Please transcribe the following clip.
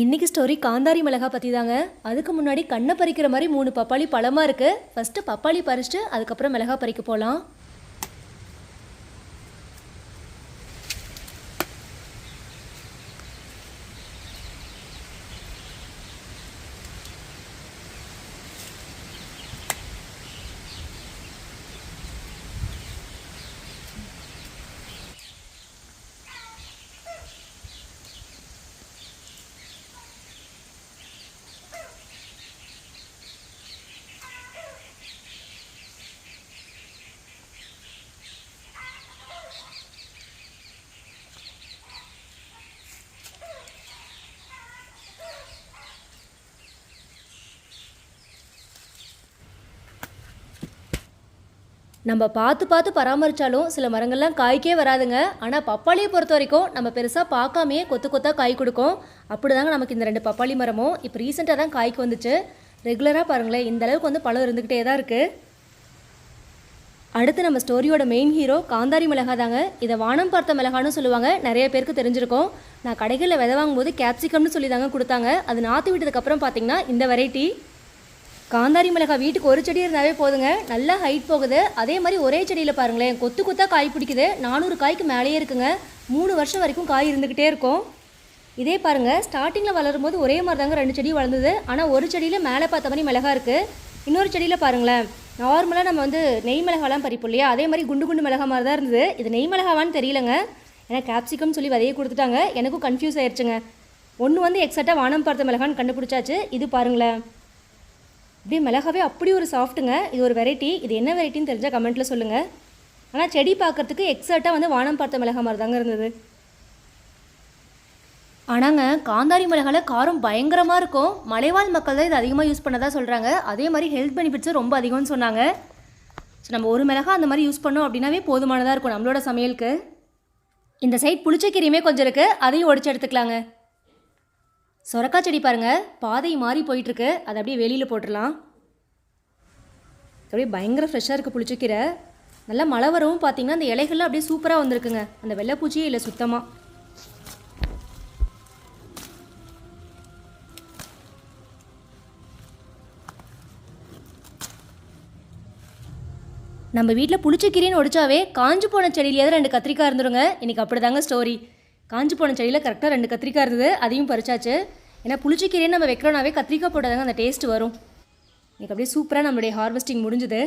இன்றைக்கி ஸ்டோரி காந்தாரி மிளகா பற்றி தாங்க. அதுக்கு முன்னாடி கண்ணை பறிக்கிற மாதிரி 3 பப்பாளி பழமாக இருக்குது. ஃபஸ்ட்டு பப்பாளி பறிச்சுட்டு அதுக்கப்புறம் மிளகா பறிக்க போகலாம். நம்ம பார்த்து பார்த்து பராமரித்தாலும் சில மரங்கள்லாம் காய்க்கே வராதுங்க. ஆனால் பப்பாளியை பொறுத்த வரைக்கும் நம்ம பெருசாக பார்க்காமையே கொத்து கொத்தாக காய் கொடுக்கும். அப்படி தாங்க நமக்கு இந்த 2 பப்பாளி மரமும் இப்போ ரீசெண்டாக தான் காய்க்கு வந்துச்சு. ரெகுலராக பாருங்களேன், இந்த அளவுக்கு வந்து பழம் இருந்துக்கிட்டே தான் இருக்குது. அடுத்து நம்ம ஸ்டோரியோட மெயின் ஹீரோ காந்தாரி மிளகா தாங்க. இதை வானம் பார்த்த மிளகான்னு சொல்லுவாங்க, நிறைய பேருக்கு தெரிஞ்சிருக்கும். நான் கடைகளில் விதை வாங்கும்போது கேப்சிகம்னு சொல்லி தாங்க கொடுத்தாங்க. அது நாற்று விட்டதுக்கப்புறம் பார்த்தீங்கன்னா இந்த வெரைட்டி காந்தாரி மிளகாய் வீட்டுக்கு ஒரு செடி இருந்தாவே போதுங்க, நல்லா ஹைட் போகுது. அதே மாதிரி ஒரே செடியில் பாருங்களேன், கொத்து கொத்தாக காய் பிடிக்குது. 400 காய்க்கு மேலேயே இருக்குங்க. 3 வருஷம் வரைக்கும் காய் இருந்துக்கிட்டே இருக்கும். இதே பாருங்கள், ஸ்டார்டிங்கில் வளரும் போது ஒரே மாதிரி தாங்க 2 செடி வளர்ந்தது. ஆனால் ஒரு செடியில் மேலே பார்த்த மாதிரி மிளகா இருக்குது. இன்னொரு செடியில் பாருங்களேன், நார்மலாக நம்ம வந்து நெய் மிளகாலாம் பறிப்போம் இல்லையா, அதே மாதிரி குண்டு குண்டு மிளகா மாதிரி தான் இருந்தது. இது நெய் மிளகாவான்னு தெரியலங்க, ஏன்னா கேப்சிகம் சொல்லி விதையை கொடுத்துட்டாங்க. எனக்கும் கன்ஃபியூஸ் ஆயிடுச்சுங்க. ஒன்று வந்து எக்ஸாக்டாக வானம் பார்த்த மிளகான்னு கண்டுபிடிச்சாச்சு. இது பாருங்களேன், அப்படியே மிளகாவே அப்படி ஒரு சாஃப்ட்டுங்க. இது ஒரு வெரைட்டி. இது என்ன வெரைட்டின்னு தெரிஞ்சால் கமெண்ட்டில் சொல்லுங்கள். ஆனால் செடி பார்க்குறதுக்கு எக்ஸாக்டாக வந்து வானம் பார்த்த மிளகா மாதிரி தாங்க இருந்தது. ஆனாங்க காந்தாரி மிளகாவில் காரம் பயங்கரமாக இருக்கும். மலைவாழ் மக்கள் தான் இது அதிகமாக யூஸ் பண்ணதாக சொல்கிறாங்க. அதே மாதிரி ஹெல்த் பெனிஃபிட்ஸும் ரொம்ப அதிகம்னு சொன்னாங்க. ஸோ நம்ம ஒரு மிளகா அந்த மாதிரி யூஸ் பண்ணோம் அப்படின்னாவே போதுமானதாக இருக்கும் நம்மளோட சமையலுக்கு. இந்த சைட் புளிச்சக்கீரையுமே கொஞ்சம் இருக்குது, அதையும் ஒடிச்சு எடுத்துக்கலாங்க. சொரக்காய் செடி பாருங்கள், பாதை மாறி போயிட்டுருக்கு. அதை அப்படியே வெளியில் போட்டுடலாம். அப்படியே பயங்கர ஃப்ரெஷ்ஷாக இருக்குது புளிச்சக்கீரை. நல்லா மழை வரவும் பார்த்தீங்கன்னா அந்த இலைகள்லாம் அப்படியே சூப்பராக வந்திருக்குங்க. அந்த வெள்ளைப்பூச்சியே இல்லை சுத்தமாக. நம்ம வீட்டில் புளிச்சக்கீரைன்னு ஒடிச்சாவே காஞ்சு போன செடியிலேயே தான் 2 கத்திரிக்காய் இருந்துருங்க. இன்றைக்கி அப்படி தாங்க ஸ்டோரி. காஞ்சி போன செடியில் கரெக்டாக 2 கத்திரிக்காய் இருந்தது, அதையும் பறிச்சாச்சு. ஏன்னா புளிச்சக்கீரைன்னு நம்ம வைக்கிறோனாவே கத்திரிக்காய் போட்டாதாங்க அந்த டேஸ்ட் வரும். எனக்கு அப்படியே சூப்பராக நம்மளுடைய ஹார்வெஸ்டிங் முடிஞ்சுது.